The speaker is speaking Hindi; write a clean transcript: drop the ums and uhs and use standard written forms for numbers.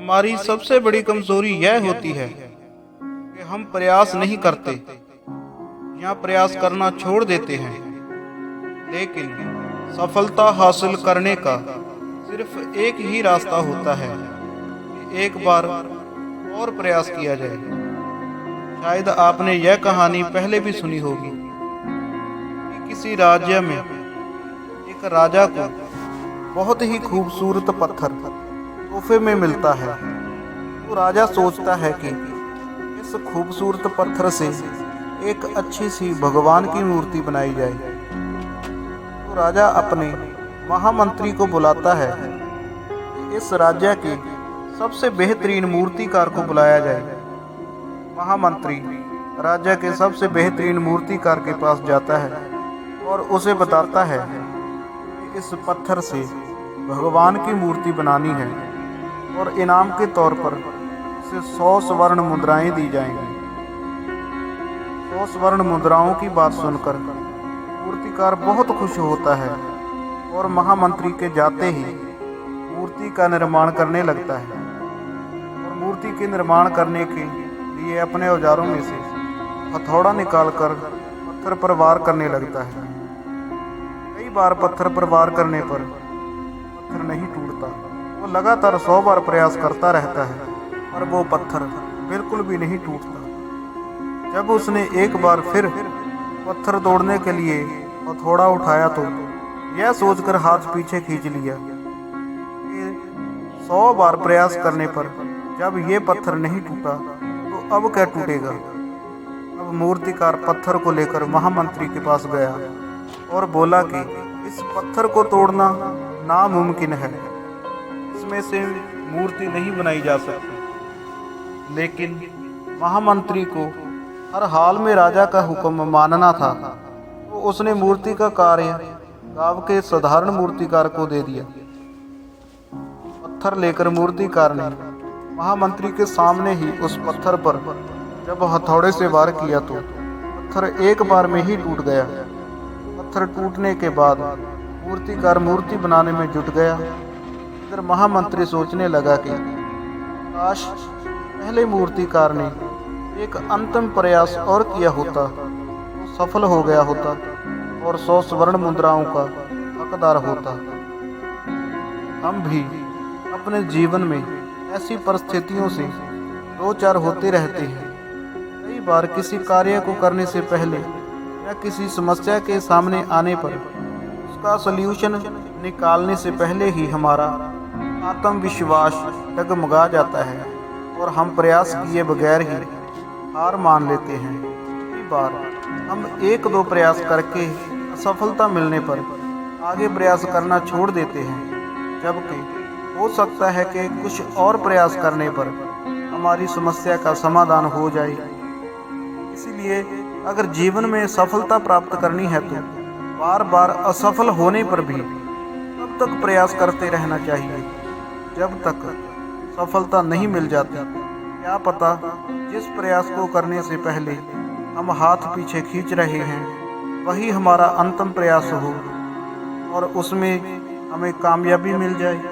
हमारी सबसे बड़ी कमजोरी यह होती है कि हम प्रयास नहीं करते या प्रयास करना छोड़ देते हैं। लेकिन सफलता हासिल करने का सिर्फ एक ही रास्ता होता है कि एक बार और प्रयास किया जाए। शायद आपने यह कहानी पहले भी सुनी होगी कि किसी राज्य में एक राजा को बहुत ही खूबसूरत पत्थर तोहफे में मिलता है। तो राजा सोचता है कि इस खूबसूरत पत्थर से एक अच्छी सी भगवान की मूर्ति बनाई जाए। तो राजा अपने महामंत्री को बुलाता है कि इस राज्य के सबसे बेहतरीन मूर्तिकार को बुलाया जाए। महामंत्री राजा के सबसे बेहतरीन मूर्तिकार के पास जाता है और उसे बताता है कि इस पत्थर से भगवान की मूर्ति बनानी है और इनाम के तौर पर उसे 100 स्वर्ण मुद्राएं दी जाएंगी। 100 स्वर्ण मुद्राओं की बात सुनकर मूर्तिकार बहुत खुश होता है और महामंत्री के जाते ही मूर्ति का निर्माण करने लगता है और मूर्ति के निर्माण करने के लिए अपने औजारों में से हथौड़ा निकालकर पत्थर पर वार करने लगता है। कई बार पत्थर पर वार करने पर पत्थर नहीं टूटता। वो लगातार 100 बार प्रयास करता रहता है पर वो पत्थर बिल्कुल भी नहीं टूटता। जब उसने एक बार फिर पत्थर तोड़ने के लिए हथौड़ा उठाया तो यह सोचकर हाथ पीछे खींच लिया कि 100 बार प्रयास करने पर जब ये पत्थर नहीं टूटा तो अब क्या टूटेगा। अब मूर्तिकार पत्थर को लेकर महामंत्री के पास गया और बोला कि इस पत्थर को तोड़ना नामुमकिन है, इसमें से मूर्ति नहीं बनाई जा सकती। लेकिन महामंत्री को हर हाल में राजा का हुक्म मानना था, तो उसने मूर्ति का कार्य गांव के साधारण मूर्तिकार को दे दिया। पत्थर लेकर मूर्तिकार ने महामंत्री के सामने ही उस पत्थर पर जब हथौड़े से वार किया तो पत्थर एक बार में ही टूट गया। पत्थर टूटने के बाद मूर्तिकार मूर्ति बनाने में जुट गया। इधर महामंत्री सोचने लगा कि काश पहले मूर्तिकार ने एक अंतिम प्रयास और किया होता तो सफल हो गया होता और 100 स्वर्ण मुद्राओं का हकदार होता। हम भी अपने जीवन में ऐसी परिस्थितियों से दो चार होते रहते हैं। कई बार किसी कार्य को करने से पहले या किसी समस्या के सामने आने पर उसका सॉल्यूशन निकालने से पहले ही हमारा आत्मविश्वास डगमगा जाता है और हम प्रयास किए बगैर ही हार मान लेते हैं। कई बार हम 1-2 प्रयास करके असफलता मिलने पर आगे प्रयास करना छोड़ देते हैं, जबकि हो सकता है कि कुछ और प्रयास करने पर हमारी समस्या का समाधान हो जाए। इसीलिए अगर जीवन में सफलता प्राप्त करनी है तो बार बार असफल होने पर भी तब तक प्रयास करते रहना चाहिए जब तक सफलता नहीं मिल जाती। क्या पता जिस प्रयास को करने से पहले हम हाथ पीछे खींच रहे हैं वही हमारा अंतिम प्रयास हो और उसमें हमें कामयाबी मिल जाए।